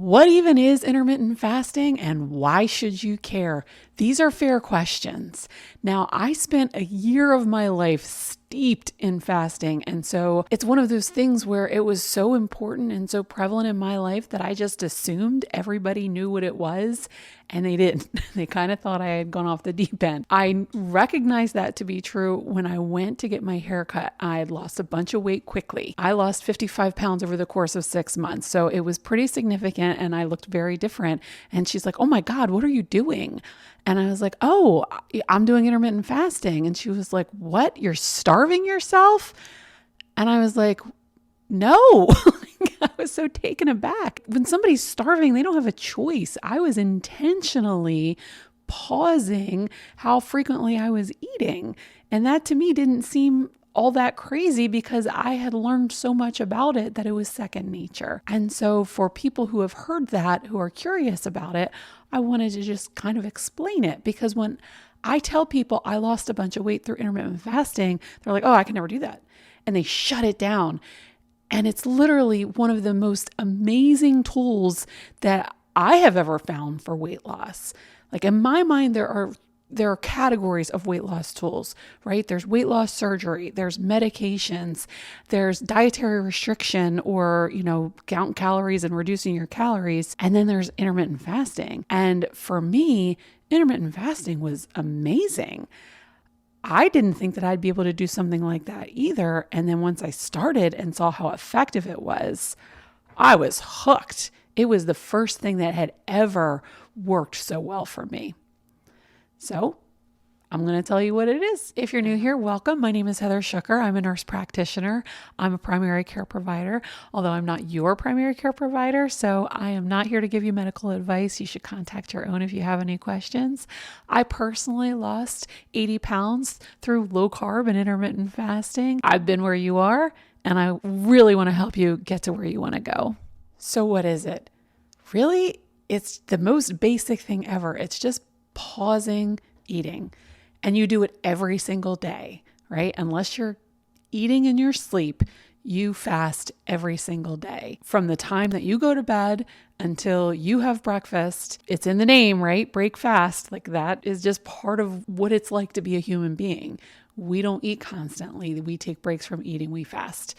What even is intermittent fasting and why should you care? These are fair questions. Now, I spent a year of my life steeped in fasting. And so it's one of those things where it was so important and so prevalent in my life that I just assumed everybody knew what it was. And they didn't. They kind of thought I had gone off the deep end. I recognized that to be true when I went to get my hair cut. I had lost a bunch of weight quickly. I lost 55 pounds over the course of 6 months. So it was pretty significant and I looked very different. And she's like, "Oh my God, what are you doing?" And I was like, "Oh, I'm doing intermittent fasting." And she was like, "What? You're starving yourself?" And I was like, "No." I was so taken aback. When somebody's starving, they don't have a choice. I was intentionally pausing how frequently I was eating. And that to me didn't seem all that crazy because I had learned so much about it that it was second nature. And so for people who have heard that, who are curious about it, I wanted to just kind of explain it, because when I tell people I lost a bunch of weight through intermittent fasting, they're like, "Oh, I can never do that." And they shut it down. And it's literally one of the most amazing tools that I have ever found for weight loss. Like in my mind, there are categories of weight loss tools, right? There's weight loss surgery, there's medications, there's dietary restriction or, counting calories and reducing your calories. And then there's intermittent fasting. And for me, intermittent fasting was amazing. I didn't think that I'd be able to do something like that either. And then once I started and saw how effective it was, I was hooked. It was the first thing that had ever worked so well for me. So I'm going to tell you what it is. If you're new here, welcome. My name is Heather Schucker. I'm a nurse practitioner. I'm a primary care provider, although I'm not your primary care provider. So I am not here to give you medical advice. You should contact your own if you have any questions. I personally lost 80 pounds through low carb and intermittent fasting. I've been where you are, and I really want to help you get to where you want to go. So what is it? Really, it's the most basic thing ever. It's just pausing eating. And you do it every single day, right? Unless you're eating in your sleep, you fast every single day. From the time that you go to bed until you have breakfast, it's in the name, right? Break fast. Like that is just part of what it's like to be a human being. We don't eat constantly. We take breaks from eating. We fast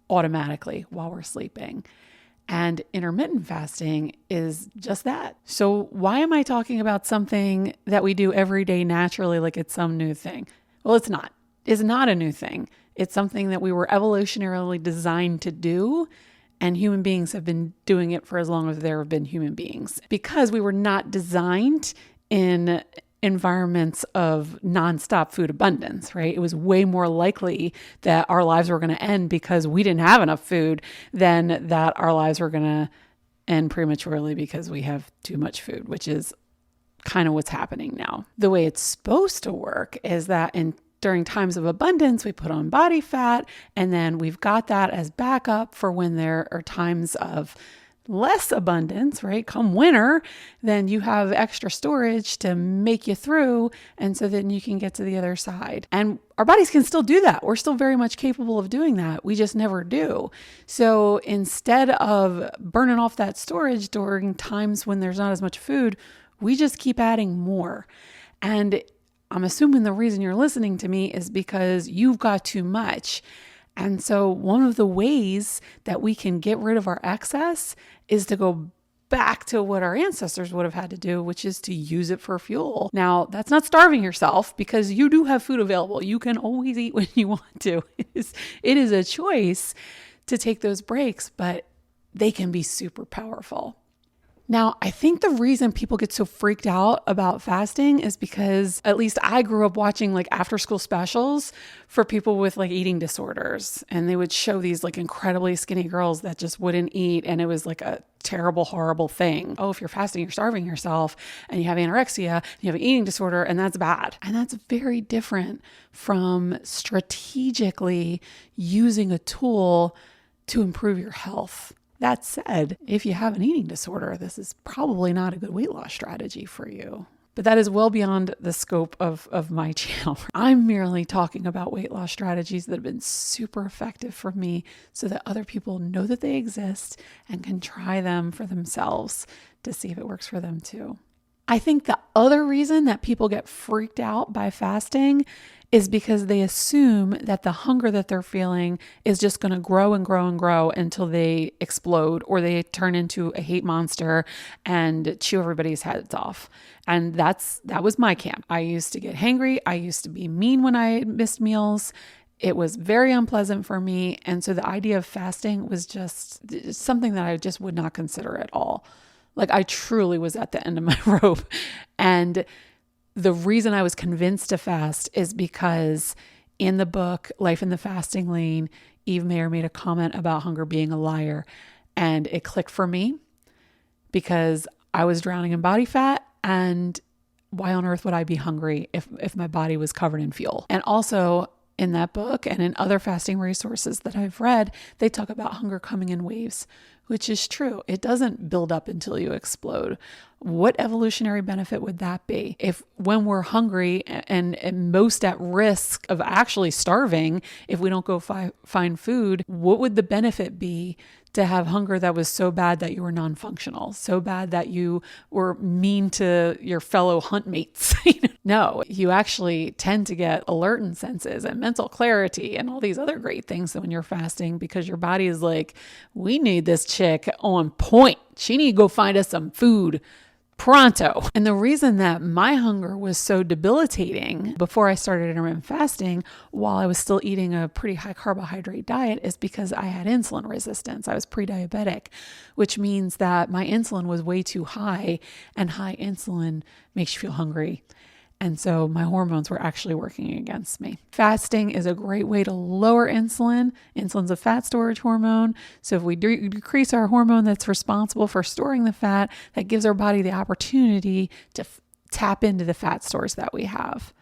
automatically while we're sleeping. And intermittent fasting is just that. So why am I talking about something that we do every day naturally like it's some new thing? Well, it's not. It's not a new thing. It's something that we were evolutionarily designed to do, and human beings have been doing it for as long as there have been human beings, because we were not designed in environments of nonstop food abundance, right? It was way more likely that our lives were going to end because we didn't have enough food than that our lives were going to end prematurely because we have too much food, which is kind of what's happening now. The way it's supposed to work is that during times of abundance, we put on body fat, and then we've got that as backup for when there are times of less abundance, right? Come winter, then you have extra storage to make you through. And so then you can get to the other side. And our bodies can still do that. We're still very much capable of doing that. We just never do. So instead of burning off that storage during times when there's not as much food, we just keep adding more. And I'm assuming the reason you're listening to me is because you've got too much. And so one of the ways that we can get rid of our excess is to go back to what our ancestors would have had to do, which is to use it for fuel. Now, that's not starving yourself, because you do have food available. You can always eat when you want to. It is a choice to take those breaks, but they can be super powerful. Now, I think the reason people get so freaked out about fasting is because, at least I grew up watching like after school specials for people with like eating disorders. And they would show these like incredibly skinny girls that just wouldn't eat. And it was like a terrible, horrible thing. Oh, if you're fasting, you're starving yourself, and you have anorexia, you have an eating disorder, and that's bad. And that's very different from strategically using a tool to improve your health. That said, if you have an eating disorder, this is probably not a good weight loss strategy for you. But that is well beyond the scope of my channel. I'm merely talking about weight loss strategies that have been super effective for me so that other people know that they exist and can try them for themselves to see if it works for them too. I think the other reason that people get freaked out by fasting is because they assume that the hunger that they're feeling is just going to grow and grow and grow until they explode or they turn into a hate monster and chew everybody's heads off. And that was my camp. I used to get hangry. I used to be mean when I missed meals. It was very unpleasant for me. And so the idea of fasting was just something that I just would not consider at all. Like I truly was at the end of my rope. And the reason I was convinced to fast is because in the book, Life in the Fasting Lane, Eve Mayer made a comment about hunger being a liar. And it clicked for me because I was drowning in body fat. And why on earth would I be hungry if my body was covered in fuel? And also in that book and in other fasting resources that I've read, they talk about hunger coming in waves, which is true. It doesn't build up until you explode. What evolutionary benefit would that be? If when we're hungry and most at risk of actually starving, if we don't go find food, what would the benefit be to have hunger that was so bad that you were non-functional, so bad that you were mean to your fellow hunt mates? No, you actually tend to get alertant senses and mental clarity and all these other great things when you're fasting because your body is like, we need this chick on point. She need to go find us some food pronto. And the reason that my hunger was so debilitating before I started intermittent fasting, while I was still eating a pretty high carbohydrate diet, is because I had insulin resistance. I was pre-diabetic, which means that my insulin was way too high, and high insulin makes you feel hungry. And so my hormones were actually working against me. Fasting is a great way to lower insulin. Insulin's a fat storage hormone. So if we decrease our hormone that's responsible for storing the fat, that gives our body the opportunity to tap into the fat stores that we have,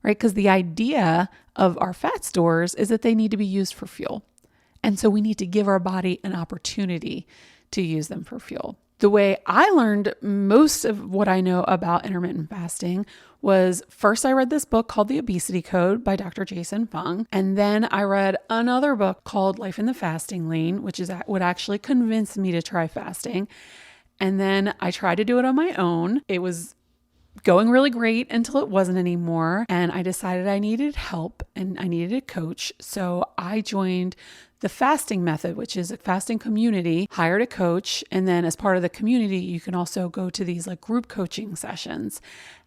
right? Because the idea of our fat stores is that they need to be used for fuel. And so we need to give our body an opportunity to use them for fuel. The way I learned most of what I know about intermittent fasting was first I read this book called The Obesity Code by Dr. Jason Fung. And then I read another book called Life in the Fasting Lane, which is what actually convinced me to try fasting. And then I tried to do it on my own. It was going really great until it wasn't anymore. And I decided I needed help and I needed a coach. So I joined the fasting method, which is a fasting community, hired a coach. And then as part of the community, you can also go to these like group coaching sessions.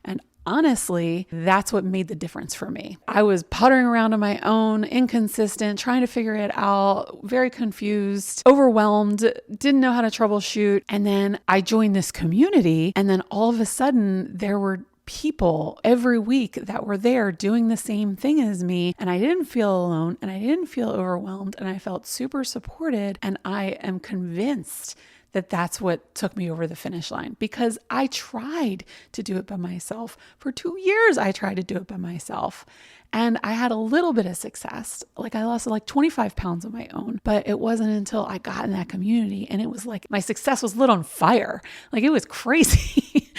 And honestly, that's what made the difference for me. I was puttering around on my own, inconsistent, trying to figure it out, very confused, overwhelmed, didn't know how to troubleshoot. And then I joined this community, and then all of a sudden there were people every week that were there doing the same thing as me. And I didn't feel alone and I didn't feel overwhelmed and I felt super supported. And I am convinced that that's what took me over the finish line because I tried to do it by myself. For 2 years, I tried to do it by myself. And I had a little bit of success. Like I lost like 25 pounds on my own, but it wasn't until I got in that community and it was like my success was lit on fire. Like it was crazy.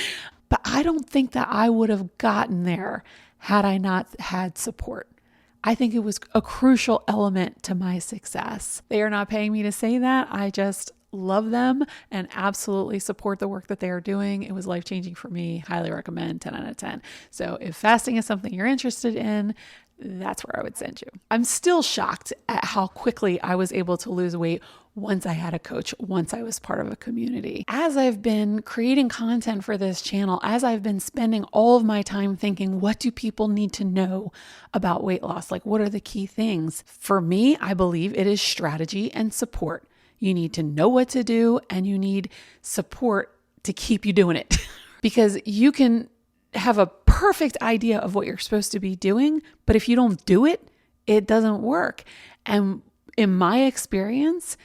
But I don't think that I would have gotten there had I not had support. I think it was a crucial element to my success. They are not paying me to say that. I just love them and absolutely support the work that they are doing. It was life-changing for me. Highly recommend, 10 out of 10. So if fasting is something you're interested in, that's where I would send you. I'm still shocked at how quickly I was able to lose weight once I had a coach, once I was part of a community. As I've been creating content for this channel, as I've been spending all of my time thinking, what do people need to know about weight loss? Like, what are the key things? For me, I believe it is strategy and support. You need to know what to do and you need support to keep you doing it. Because you can have a perfect idea of what you're supposed to be doing, but if you don't do it, it doesn't work. And in my experience,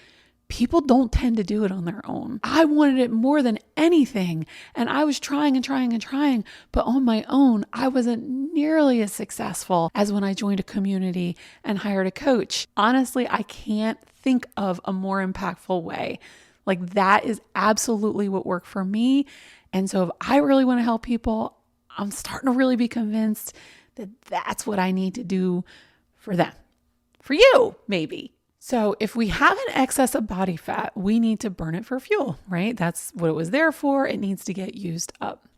people don't tend to do it on their own. I wanted it more than anything. And I was trying and trying and trying, but on my own, I wasn't nearly as successful as when I joined a community and hired a coach. Honestly, I can't think of a more impactful way. Like that is absolutely what worked for me. And so if I really want to help people, I'm starting to really be convinced that that's what I need to do for them, for you, maybe. So if we have an excess of body fat, we need to burn it for fuel, right? That's what it was there for. It needs to get used up.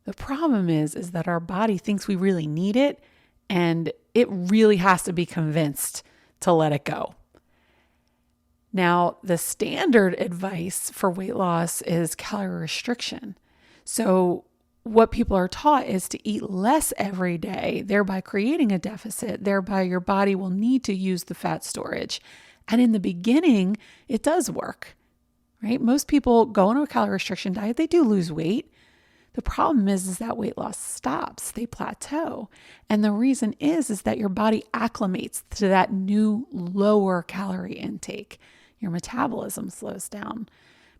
The problem is that our body thinks we really need it, and it really has to be convinced to let it go. Now, the standard advice for weight loss is calorie restriction. So what people are taught is to eat less every day, thereby creating a deficit. Thereby, your body will need to use the fat storage. And in the beginning, it does work, right? Most people go on a calorie restriction diet. They do lose weight. The problem is that weight loss stops. They plateau. And the reason is that your body acclimates to that new lower calorie intake. Your metabolism slows down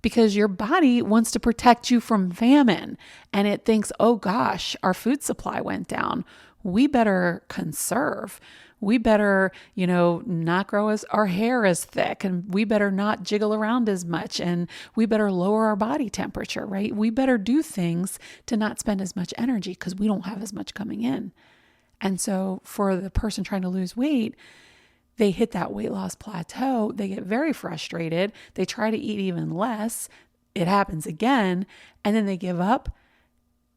because your body wants to protect you from famine. And it thinks, oh gosh, our food supply went down. We better conserve. We better, not grow our hair as thick, and we better not jiggle around as much, and we better lower our body temperature, right? We better do things to not spend as much energy because we don't have as much coming in. And so for the person trying to lose weight, they hit that weight loss plateau. They get very frustrated. They try to eat even less. It happens again, and then they give up,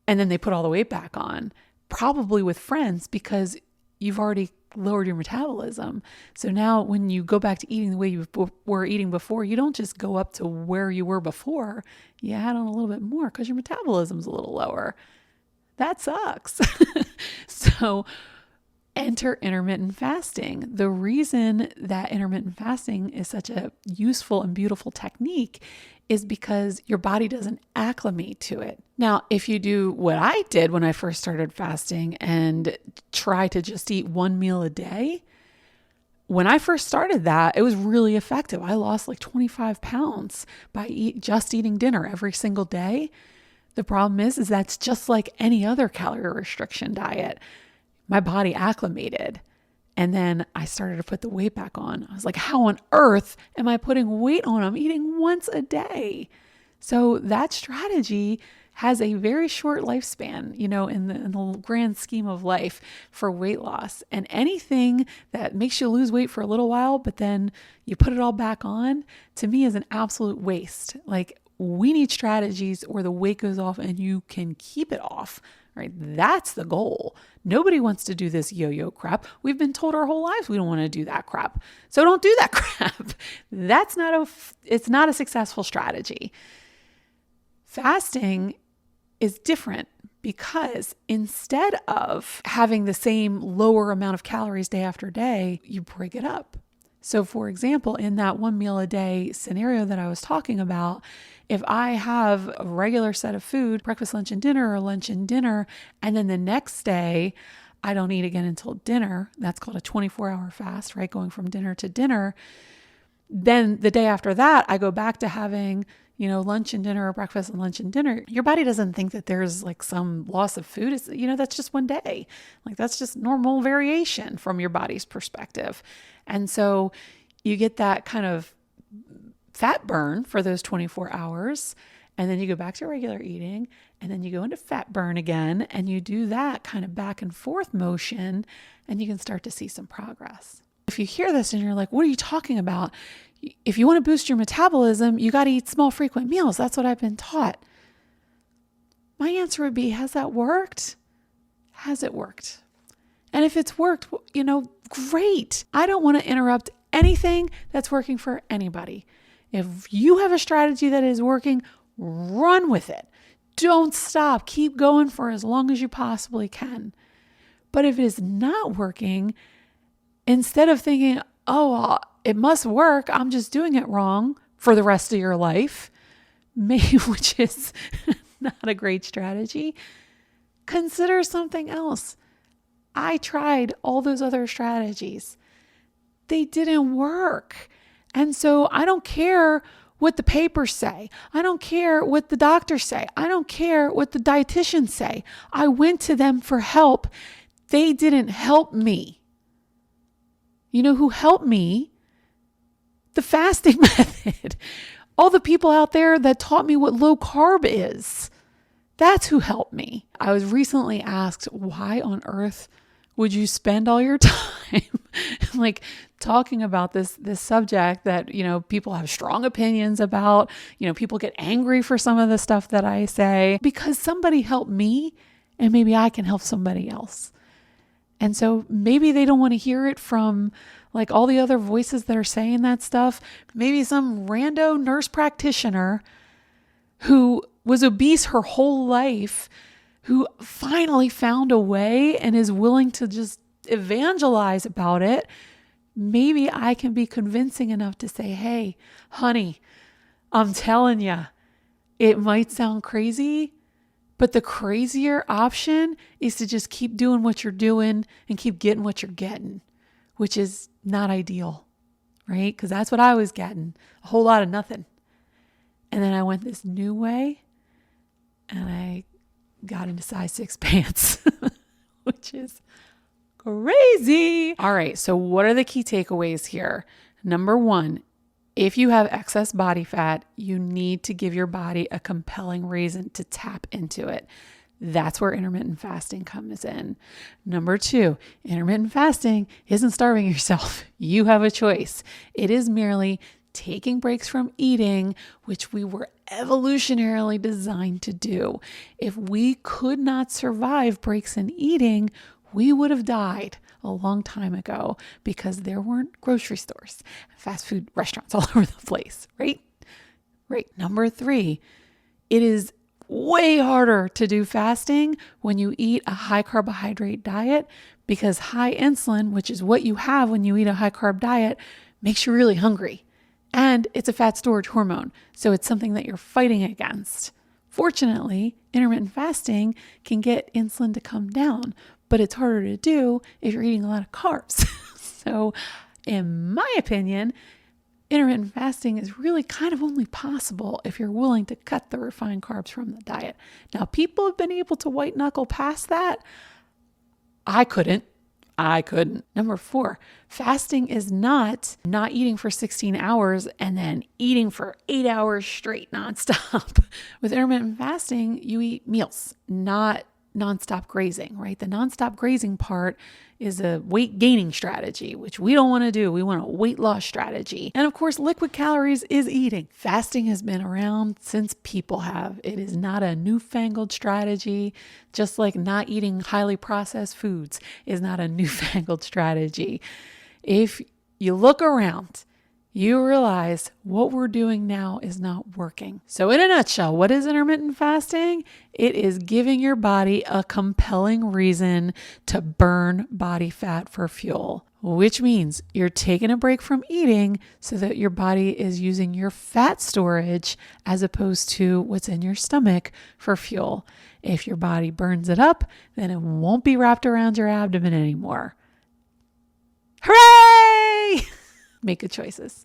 and then they put all the weight back on, probably with friends, because you've already lowered your metabolism. So now when you go back to eating the way you were eating before, you don't just go up to where you were before. You add on a little bit more because your metabolism's a little lower. That sucks. So enter intermittent fasting. The reason that intermittent fasting is such a useful and beautiful technique is because your body doesn't acclimate to it. Now, if you do what I did when I first started fasting and try to just eat one meal a day, when I first started that, it was really effective. I lost like 25 pounds by just eating dinner every single day. The problem is that's just like any other calorie restriction diet. My body acclimated. And then I started to put the weight back on. I was like, how on earth am I putting weight on? I'm eating once a day. So that strategy has a very short lifespan, in the grand scheme of life for weight loss. And anything that makes you lose weight for a little while, but then you put it all back on, to me is an absolute waste. Like, we need strategies where the weight goes off and you can keep it off, right? That's the goal. Nobody wants to do this yo-yo crap. We've been told our whole lives we don't want to do that crap. So don't do that crap. It's not a successful strategy. Fasting is different because instead of having the same lower amount of calories day after day, you break it up. So for example, in that one meal a day scenario that I was talking about, if I have a regular set of food, breakfast, lunch, and dinner, or lunch and dinner, and then the next day I don't eat again until dinner, that's called a 24-hour fast, right? Going from dinner to dinner. Then the day after that, I go back to having, lunch and dinner, or breakfast and lunch and dinner. Your body doesn't think that there's like some loss of food. It's, that's just one day. Like, that's just normal variation from your body's perspective. And so you get that kind of fat burn for those 24 hours. And then you go back to regular eating, and then you go into fat burn again, and you do that kind of back and forth motion, and you can start to see some progress. If you hear this and you're like, what are you talking about? If you want to boost your metabolism, you got to eat small, frequent meals. That's what I've been taught. My answer would be, has that worked? Has it worked? And if it's worked, great. I don't want to interrupt anything that's working for anybody. If you have a strategy that is working, run with it. Don't stop. Keep going for as long as you possibly can. But if it is not working, instead of thinking, oh, it must work, I'm just doing it wrong for the rest of your life, maybe, which is not a great strategy, consider something else. I tried all those other strategies. They didn't work. And so I don't care what the papers say. I don't care what the doctors say. I don't care what the dietitians say. I went to them for help. They didn't help me. You know who helped me? The fasting method. All the people out there that taught me what low carb is. That's who helped me. I was recently asked, why on earth would you spend all your time like talking about this subject that, people have strong opinions about, people get angry for some of the stuff that I say? Because somebody helped me and maybe I can help somebody else. And so maybe they don't want to hear it from like all the other voices that are saying that stuff. Maybe some rando nurse practitioner who was obese her whole life, who finally found a way and is willing to just evangelize about it. Maybe I can be convincing enough to say, hey, honey, I'm telling you, it might sound crazy, but the crazier option is to just keep doing what you're doing and keep getting what you're getting, which is not ideal, right? Because that's what I was getting, a whole lot of nothing. And then I went this new way and I got into size 6 pants, which is crazy. All right. So what are the key takeaways here? Number 1, if you have excess body fat, you need to give your body a compelling reason to tap into it. That's where intermittent fasting comes in. Number 2, intermittent fasting isn't starving yourself. You have a choice. It is merely taking breaks from eating, which we were evolutionarily designed to do. If we could not survive breaks in eating, we would have died a long time ago because there weren't grocery stores, fast food restaurants all over the place, right? Right. Number 3, it is way harder to do fasting when you eat a high carbohydrate diet because high insulin, which is what you have when you eat a high carb diet, makes you really hungry. And it's a fat storage hormone, so it's something that you're fighting against. Fortunately, intermittent fasting can get insulin to come down, but it's harder to do if you're eating a lot of carbs. So in my opinion, intermittent fasting is really kind of only possible if you're willing to cut the refined carbs from the diet. Now, people have been able to white knuckle past that. I couldn't. Number 4, fasting is not eating for 16 hours and then eating for 8 hours straight nonstop. With intermittent fasting, you eat meals, not nonstop grazing, right? The nonstop grazing part is a weight gaining strategy, which we don't want to do. We want a weight loss strategy. And of course, liquid calories is eating. Fasting has been around since people have. It is not a newfangled strategy, just like not eating highly processed foods is not a newfangled strategy. If you look around, you realize what we're doing now is not working. So in a nutshell, what is intermittent fasting? It is giving your body a compelling reason to burn body fat for fuel, which means you're taking a break from eating so that your body is using your fat storage as opposed to what's in your stomach for fuel. If your body burns it up, then it won't be wrapped around your abdomen anymore. Hooray! Make good choices.